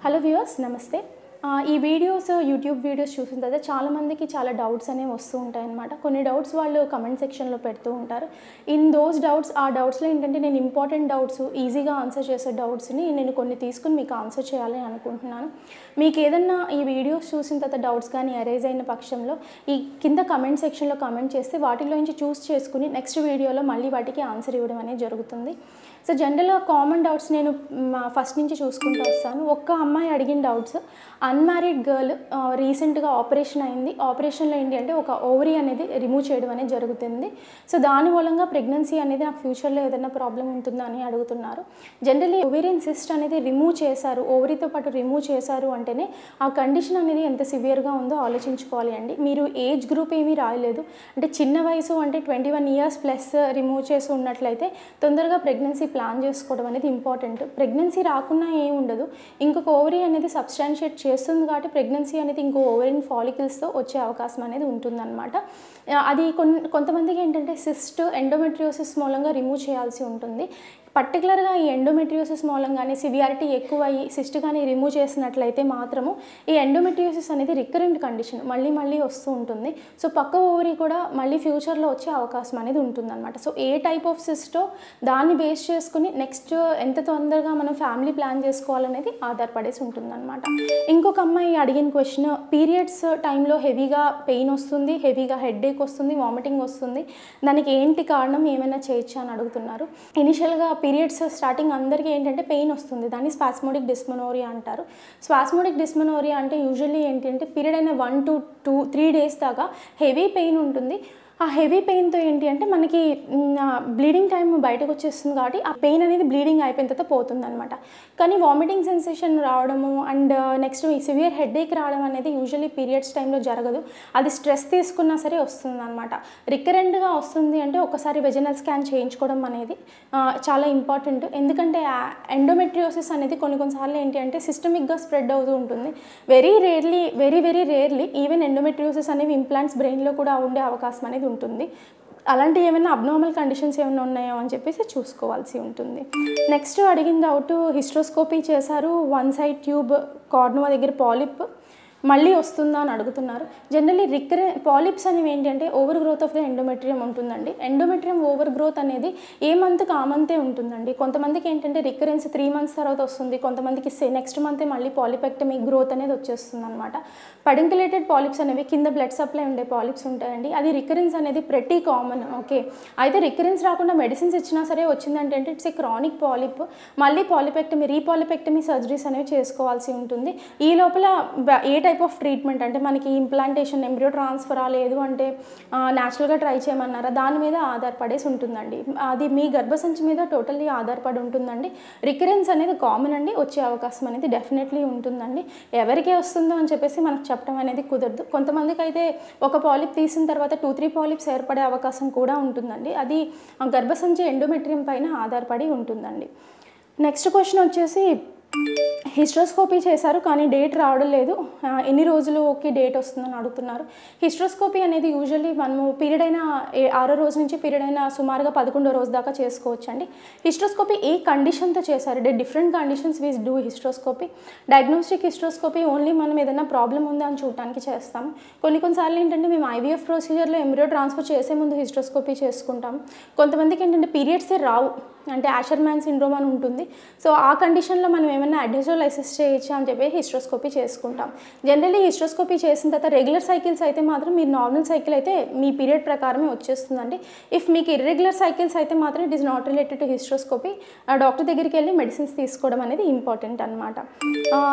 Hello viewers నమస్తే. ఈ videos YouTube videos చూసిన తర్వాత చాలామందికి చాలా డౌట్స్ అనేవి వస్తూ ఉంటాయి అన్నమాట. కొన్ని డౌట్స్ వాళ్ళు కమెంట్ సెక్షన్లో పెడుతూ ఉంటారు. ఇన్ దోస్ డౌట్స్ ఆ డౌట్స్లో ఏంటంటే నేను ఇంపార్టెంట్ డౌట్స్ ఈజీగా ఆన్సర్ చేసే డౌట్స్ని నేను కొన్ని తీసుకుని మీకు ఆన్సర్ చేయాలని అనుకుంటున్నాను. మీకు ఏదన్నా ఈ వీడియోస్ చూసిన తర్వాత డౌట్స్ కానీ అరైజ్ అయిన పక్షంలో ఈ కింద కమెంట్ సెక్షన్లో కమెంట్ చేస్తే వాటిలో నుంచి చూస్ చేసుకుని నెక్స్ట్ వీడియోలో మళ్ళీ వాటికి ఆన్సర్ ఇవ్వడం అనేది జరుగుతుంది. సో జనరల్గా కామన్ డౌట్స్ నేను ఫస్ట్ నుంచి చూసుకుంటూ వస్తాను. ఒక్క అమ్మాయి అడిగిన డౌట్స్, అన్మ్యారీడ్ గర్ల్ రీసెంట్గా ఆపరేషన్ అయింది. ఆపరేషన్లో ఏంటి అంటే ఒక ఓవరీ అనేది రిమూవ్ చేయడం అనేది జరుగుతుంది. సో దాని మూలంగా ప్రెగ్నెన్సీ అనేది నాకు ఫ్యూచర్లో ఏదైనా ప్రాబ్లం ఉంటుందా అని అడుగుతున్నారు. జనరల్లీ ఓవేరియన్ సిస్ట్ అనేది రిమూవ్ చేశారు, ఓవరీతో పాటు రిమూవ్ చేశారు అంటేనే ఆ కండిషన్ అనేది ఎంత సివియర్గా ఉందో ఆలోచించుకోవాలి అండి. మీరు ఏజ్ గ్రూప్ ఏమీ రాయలేదు, అంటే చిన్న వయసు అంటే 21 years ప్లస్ రిమూవ్ చేసి ఉన్నట్లయితే తొందరగా ప్రెగ్నెన్సీ ప్లాన్ చేసుకోవడం అనేది ఇంపార్టెంట్. ప్రెగ్నెన్సీ రాకున్నా ఏం ఉండదు, ఇంకొక ఓవరీ అనేది సబ్స్టాన్షియేట్ చేస్తుంది కాబట్టి ప్రెగ్నెన్సీ అనేది ఇంకో ఓవరీన్ ఫాలికల్స్తో వచ్చే అవకాశం అనేది ఉంటుందన్నమాట. అది కొంతమందికి ఏంటంటే సిస్ట్ ఎండోమెట్రియోసిస్ మూలంగా రిమూవ్ చేయాల్సి ఉంటుంది. పర్టికులర్గా ఈ ఎండోమెట్రియోసిస్ మూలంగానే సివియారిటీ ఎక్కువ అయ్యి సిస్ట్ కానీ రిమూవ్ చేసినట్లయితే మాత్రము ఈ ఎండోమెట్రియోసిస్ అనేది రికరెంట్ కండిషన్ మళ్ళీ వస్తూ ఉంటుంది. సో పక్క ఓవరీ కూడా మళ్ళీ ఫ్యూచర్లో వచ్చే అవకాశం అనేది ఉంటుందన్నమాట. So A type of Sisto దాన్ని బేస్ చేసుకుని నెక్స్ట్ ఎంత తొందరగా మనం ఫ్యామిలీ ప్లాన్ చేసుకోవాలనేది ఆధారపడేసి ఉంటుందన్నమాట. ఇంకొక అమ్మాయి అడిగిన క్వశ్చన్, పీరియడ్స్ టైంలో హెవీగా పెయిన్ వస్తుంది, హెవీగా హెడేక్ వస్తుంది, వామిటింగ్ వస్తుంది, దానికి ఏంటి కారణం, ఏమైనా చేయొచ్చా అని అడుగుతున్నారు. ఇనిషియల్గా పీరియడ్స్ స్టార్టింగ్ అందరికీ ఏంటంటే పెయిన్ వస్తుంది, దాన్ని స్పాస్మోడిక్ డిస్మెనోరియా అంటారు. స్పాస్మోడిక్ డిస్మెనోరియా అంటే యూజువల్లీ ఏంటంటే పీరియడ్ అయిన 1 to 3 days దాకా హెవీ పెయిన్ ఉంటుంది. ఆ హెవీ పెయిన్తో ఏంటి అంటే మనకి బ్లీడింగ్ టైం బయటకు వచ్చేస్తుంది కాబట్టి ఆ పెయిన్ అనేది బ్లీడింగ్ అయిపోయిన తర్వాత పోతుంది అనమాట. కానీ వామిటింగ్ సెన్సేషన్ రావడము అండ్ నెక్స్ట్ ఈ సివియర్ హెడేక్ రావడం అనేది యూజువల్లీ పీరియడ్స్ టైంలో జరగదు. అది స్ట్రెస్ తీసుకున్నా సరే వస్తుంది అనమాట. రికరెంట్గా వస్తుంది అంటే ఒకసారి వెజనల్ స్కాన్ చేయించుకోవడం అనేది చాలా ఇంపార్టెంట్. ఎందుకంటే ఎండోమెట్రియోసిస్ అనేది కొన్నిసార్లు ఏంటి అంటే సిస్టమిక్గా స్ప్రెడ్ అవుతూ ఉంటుంది. వెరీ రేర్లీ ఈవెన్ ఎండోమెట్రియోసిస్ అనేవి ఇంప్లాంట్స్ బ్రెయిన్లో కూడా ఉండే అవకాశం అనేది ఉంటుంది. అలాంటి ఏమైనా అబ్నార్మల్ కండిషన్స్ ఏమైనా ఉన్నాయో అని చెప్పేసి చూసుకోవాల్సి ఉంటుంది. నెక్స్ట్ అడిగిన డౌట్, హిస్ట్రోస్కోపీ చేశారు, 1 side ట్యూబ్ కార్నోవా దగ్గర పాలిప్ మళ్ళీ వస్తుందా అని అడుగుతున్నారు. జనరల్లీ పాలిప్స్ అనేవి ఏంటంటే over growth of the endometrium ఉంటుందండి. ఎండోమెట్రియం ఓవర్ గ్రోత్ అనేది ఏ మంత్కి ఆ మంతే ఉంటుందండి. కొంతమందికి ఏంటంటే రికరెన్స్ 3 months తర్వాత వస్తుంది, కొంతమందికి నెక్స్ట్ మంతే మళ్ళీ పాలిపెక్టమీ గ్రోత్ అనేది వచ్చేస్తుంది అనమాట. పడింకులేటెడ్ పాలిప్స్ అనేవి కింద బ్లడ్ సప్లై ఉండే పాలిప్స్ ఉంటాయండి. అది రికరెన్స్ అనేది ప్రతి కామన్. ఓకే, అయితే రికరెన్స్ రాకుండా మెడిసిన్స్ ఇచ్చినా సరే వచ్చిందంటే ఇట్స్ ఏ క్రానిక్ పాలిప్. మళ్ళీ పాలిపెక్టమీ రీపాలిపెక్టమీ సర్జరీస్ అనేవి చేసుకోవాల్సి ఉంటుంది. ఈ లోపల ఏ టైప్ ఆఫ్ ట్రీట్మెంట్ అంటే మనకి ఇంప్లాంటేషన్, ఎంబ్రియో ట్రాన్స్ఫరా, లేదు అంటే న్యాచురల్గా ట్రై చేయమన్నారా, దాని మీద ఆధారపడేసి ఉంటుందండి. అది మీ గర్భసంచి మీద టోటల్లీ ఆధారపడి ఉంటుందండి. రికరెన్స్ అనేది కామన్ అండి, వచ్చే అవకాశం అనేది డెఫినెట్లీ ఉంటుందండి. ఎవరికే వస్తుందో అని చెప్పేసి మనకు చెప్పడం అనేది కుదరదు. కొంతమందికి అయితే ఒక పాలిప్ తీసిన తర్వాత 2-3 పాలిప్స్ ఏర్పడే అవకాశం కూడా ఉంటుందండి. అది గర్భసంచి ఎండోమెట్రియం పైన ఆధారపడి ఉంటుందండి. నెక్స్ట్ క్వశ్చన్ వచ్చేసి, హిస్ట్రోస్కోపీ చేశారు కానీ డేట్ రావడం లేదు, ఎన్ని రోజులకి డేట్ వస్తుందని అడుగుతున్నారు. హిస్ట్రోస్కోపీ అనేది యూజువల్లీ మనము పీరియడ్ అయిన 6వ రోజు నుంచి పీరియడ్ అయిన సుమారుగా 11వ రోజు దాకా చేసుకోవచ్చు అండి. హిస్ట్రోస్కోపీ ఏ కండిషన్తో చేశారు, డిఫరెంట్ కండిషన్స్ వీస్ do hysteroscopy. Diagnostic hysteroscopy only మనం ఏదైనా ప్రాబ్లం ఉందా అని చూడటానికి చేస్తాం. కొన్నిసార్లు ఏంటంటే మేము ఐవీఎఫ్ ప్రొసీజర్లో ఎంబ్రియో ట్రాన్స్ఫర్ చేసే ముందు హిస్ట్రోస్కోపీ చేసుకుంటాం. కొంతమందికి ఏంటంటే పీరియడ్సే రావు, అంటే యాషర్మ్యాన్ సిండ్రోమ్ అని ఉంటుంది. సో ఆ కండిషన్లో మనం ఏమైనా అడ్హెజోలైసిస్ చేయొచ్చా అని చెప్పి హిస్ట్రోస్కోపీ చేసుకుంటాం. జనరల్లీ హిస్ట్రోస్కోపీ చేసిన తర్వాత రెగ్యులర్ సైకిల్స్ అయితే మాత్రం మీరు నార్మల్ సైకిల్ అయితే మీ పీరియడ్ ప్రకారమే వచ్చేస్తుందండి. ఇఫ్ మీకు ఇర్రెగ్యులర్ సైకిల్స్ అయితే మాత్రం it is not related to hysteroscopy. Doctor దగ్గరికి వెళ్ళి మెడిసిన్స్ తీసుకోవడం అనేది ఇంపార్టెంట్ అనమాట.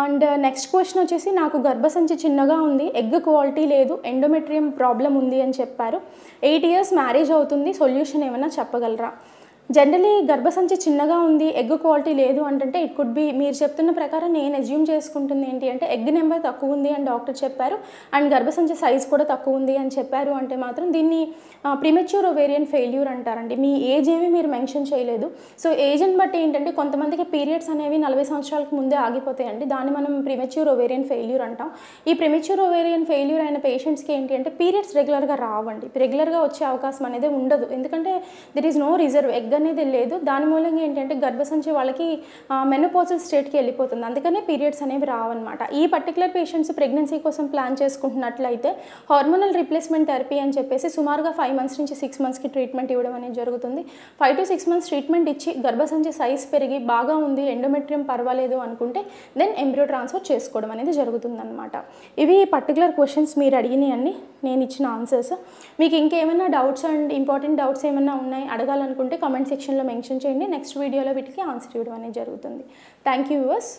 అండ్ నెక్స్ట్ క్వశ్చన్ వచ్చేసి, నాకు గర్భసంచి చిన్నగా ఉంది, ఎగ్ క్వాలిటీ లేదు, ఎండోమెట్రియం ప్రాబ్లం ఉంది అని చెప్పారు, 8 years మ్యారేజ్ అవుతుంది, సొల్యూషన్ ఏమైనా చెప్పగలరా. జనరలీ గర్భసంచి చిన్నగా ఉంది, ఎగ్ క్వాలిటీ లేదు అంటే ఇట్ కుడ్ బి మీరు చెప్తున్న ప్రకారం నేను అజ్యూమ్ చేసుకుంటుంది ఏంటి అంటే ఎగ్ నెంబర్ తక్కువ ఉంది అని డాక్టర్ చెప్పారు అండ్ గర్భసంచి సైజ్ కూడా తక్కువ ఉంది అని చెప్పారు అంటే మాత్రం దీన్ని ప్రిమెచ్యూర్ ఓవేరియన్ ఫెయిల్యూర్ అంటారండి. మీ ఏజ్ ఏమీ మీరు మెన్షన్ చేయలేదు. సో ఏజ్ని బట్టి ఏంటంటే కొంతమందికి పీరియడ్స్ అనేవి 40 సంవత్సరాలకు ముందే ఆగిపోతాయండి, దాన్ని మనం ప్రిమెచ్యూర్ ఓవేరియన్ ఫెయిల్యూర్ అంటాం. ఈ ప్రిమెచ్యూర్ ఓవేరియన్ ఫెయిల్యూర్ అయిన పేషెంట్స్కి ఏంటి అంటే పీరియడ్స్ రెగ్యులర్గా రావండి, రెగ్యులర్గా వచ్చే అవకాశం అనేది ఉండదు. ఎందుకంటే there is no reserve, egg అనేది లేదు. దాని మూలంగా ఏంటంటే గర్భసంచి వాళ్ళకి మెనోపాజల్ స్టేట్కి వెళ్ళిపోతుంది. అందుకనే పీరియడ్స్ అనేవి రావన్నమాట. ఈ పర్టికులర్ పేషెంట్స్ ప్రెగ్నెన్సీ కోసం ప్లాన్ చేసుకుంటున్నట్లయితే హార్మోనల్ రీప్లేస్మెంట్ థెరపీ అని చెప్పేసి సుమారుగా 5 months నుంచి 6 monthsకి ట్రీట్మెంట్ ఇవ్వడం అనేది జరుగుతుంది. 5 to 6 months ట్రీట్మెంట్ ఇచ్చి గర్భసంచి సైజ్ పెరిగి బాగా ఉంది, ఎండోమెట్రియం పర్వాలేదు అనుకుంటే దెన్ ఎంబ్రియో ట్రాన్స్ఫర్ చేసుకోవడం అనేది జరుగుతుందన్నమాట. ఇవి పర్టికులర్ క్వశ్చన్స్ మీరు అడిగినాయండి, నేను ఇచ్చిన ఆన్సర్స్. మీకు ఇంకేమైనా డౌట్స్ అండ్ ఇంపార్టెంట్ డౌట్స్ ఏమైనా ఉన్నాయి అడగాలనుకుంటే కామెంట్ సెక్షన్లో మెన్షన్ చేయండి. నెక్స్ట్ వీడియోలో వీటికి ఆన్సర్ ఇవ్వడం అనేది జరుగుతుంది. Thank you viewers.